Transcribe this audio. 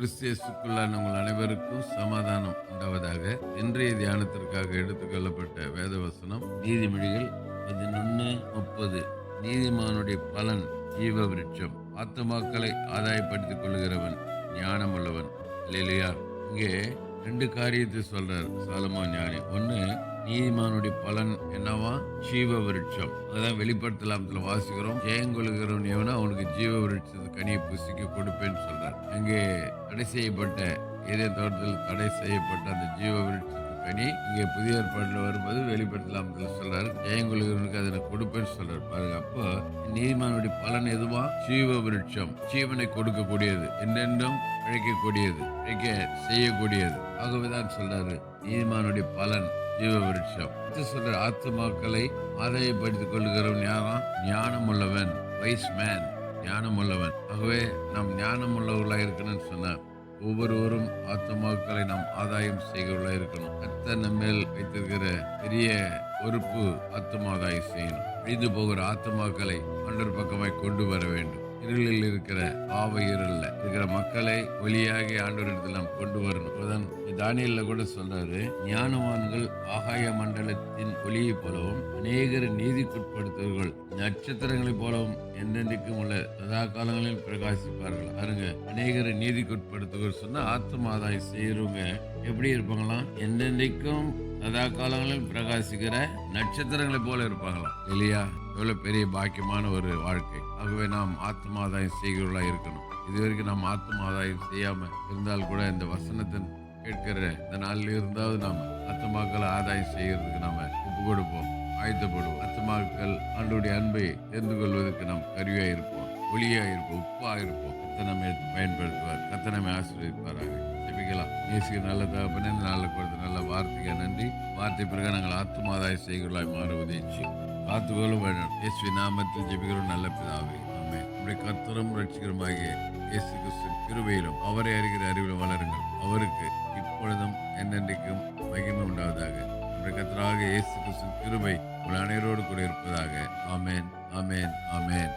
கிறிஸ்தியேசுக்குள்ளான உங்கள் அனைவருக்கும் சமாதானம் உண்டாவதாக. இன்றைய தியானத்திற்காக எடுத்துக்கொள்ளப்பட்ட வேத வசனம் நீதிமொழிகள் 11:30. நீதிமானுடைய பலன் ஜீவ விருட்சம், ஆத்துமாக்களை ஆதாயப்படுத்திக் கொள்கிறவன் ஞானம் உள்ளவன். அல்லேலூயா. இங்கே ரெண்டு காரியத்தை சொல்றார் சாலமோன் ஞானி. ஒன்னு, நீதிமானுடைய பலன் என்னவா? ஜீவ விருட்சம். அதான் வெளிப்படுத்தலாமத்துல வாசிக்கிறோம், ஜெயங்கொள்கிறவன் எவனோ அவனுக்கு ஜீவ விருட்சத்து கனியை புசிக்க கொடுப்பேன்னு சொல்றார். அங்கே தடை செய்யப்பட்ட ஏதேன் தோட்டத்தில் தடை செய்யப்பட்ட அந்த ஜீவ விருட்சத்து கனி இங்கே புதிய ஏற்பாட்டில் வரும்போது வெளிப்படுத்தலாமத்துல சொல்றாரு, ஜெயங்கொள்கிறவனுக்கு அதை கொடுப்பேன்னு சொல்றாரு. பாருங்க, அப்போ நீதிமானுடைய பலன் எதுவா? ஜீவ விருட்சம். ஜீவனை கொடுக்கக்கூடியது, என்றென்றும் அழைக்கக்கூடியது, அழைக்க செய்யக்கூடியது. ஆகவேதான் சொல்றாரு நீதிமானுடைய பலன் ஜீவ விருட்சம். சொல்ற ஆத்துமாக்களை ஆதாயப்படுத்திக் கொள்கிறவன் யாரா? ஞானம் உள்ளவன், வைஸ் மேன், ஞானம் உள்ளவன். ஆகவே நாம் ஞானம் உள்ளவர்களா இருக்கணும்னு சொன்னார். ஒவ்வொருவரும் ஆத்துமாக்களை நாம் ஆதாயம் செய்கிறவர்களா இருக்கணும். கர்த்தர் நம்ம மேல் வைத்திருக்கிற பெரிய பொறுப்பு ஆத்துமாதாயம் செய்யணும். அழிந்து போகிற ஆத்துமாக்களை ஆண்டவர் பக்கமாய் கொண்டு வர வேண்டும். இருளில் இருக்கிற பாவ இருளில் இருக்கிற மக்களை ஒளியாகி ஆண்டவரிடத்தில் நாம் கொண்டு வரணும். தானியல்ல கூட சொல்றாரு, ஞானவான்கள் ஆகாய மண்டலத்தின் ஒளியை போலவும் அநேகர் நீதிக்குட்படுத்தவர்கள் நட்சத்திரங்களைப் போலவும் என்றென்றைக்கும் உள்ள சதா காலங்களில் பிரகாசிப்பார்கள். பாருங்க, அநேகர் நீதிக்குட்படுத்துகள் சொன்னா ஆத்மாதாயம் செய்யறவங்க எப்படி இருப்பாங்களாம்? என்றென்றைக்கும் சதா காலங்களில் பிரகாசிக்கிற நட்சத்திரங்களை போல இருப்பாங்களாம். இல்லையா? எவ்வளவு பெரிய பாக்கியமான ஒரு வாழ்க்கை. ஆகவே நாம் ஆத்மாதாயம் செய்கிறவர்களா இருக்கணும். இதுவரைக்கும் நாம் ஆத்மாதாயம் செய்யாம இருந்தால் கூட இந்த வசனத்தின் கேட்கிற இந்த நாளில் இருந்தாவது நாம் ஆத்மாக்களை ஆதாயம் செய்கிறதுக்கு நாம ஒப்பு கொடுப்போம், ஆயத்தப்படுவோம். ஆத்மாக்கள் ஆண்டவருடைய அன்பை தெரிந்து கொள்வதற்கு நாம் கருவியா இருப்போம், ஒளியா இருப்போம், உப்பா இருப்போம். கர்த்தர் நம்மை பயன்படுத்துவார். கர்த்தர் நம்மை ஆசீர்வதிப்பாராக. ஜெபிக்கலாம். நேசிக்கிற நல்ல தகப்பனே, இந்த நாளில் கொடுத்த நல்ல வார்த்தைக்கு நன்றி. வார்த்தை பிறகு நாங்கள் ஆத்மாதாயம் செய்கிறவர்களாய் மாறுவதை காத்துக்கொள்ளும் வேண்டும். இயேசு நாமத்தில் ஜெபிக்கிறோம் நல்ல பிதாவே, ஆமென். நம்முடைய கர்த்தரும் ரட்சிகருமாகிய இயேசு கிறிஸ்துவின் கிருபையிலும் அவரை அறிகிற அறிவிலும் வளருங்கள். அவருக்கு இப்பொழுதும் என்னென்றைக்கும் மகிமை உண்டாவதாக. நம்முடைய கர்த்தராகிய இயேசு கிறிஸ்துவின் கிருபை உங்கள் அனைவரோடு கூட இருப்பதாக. ஆமென், ஆமென், ஆமென்.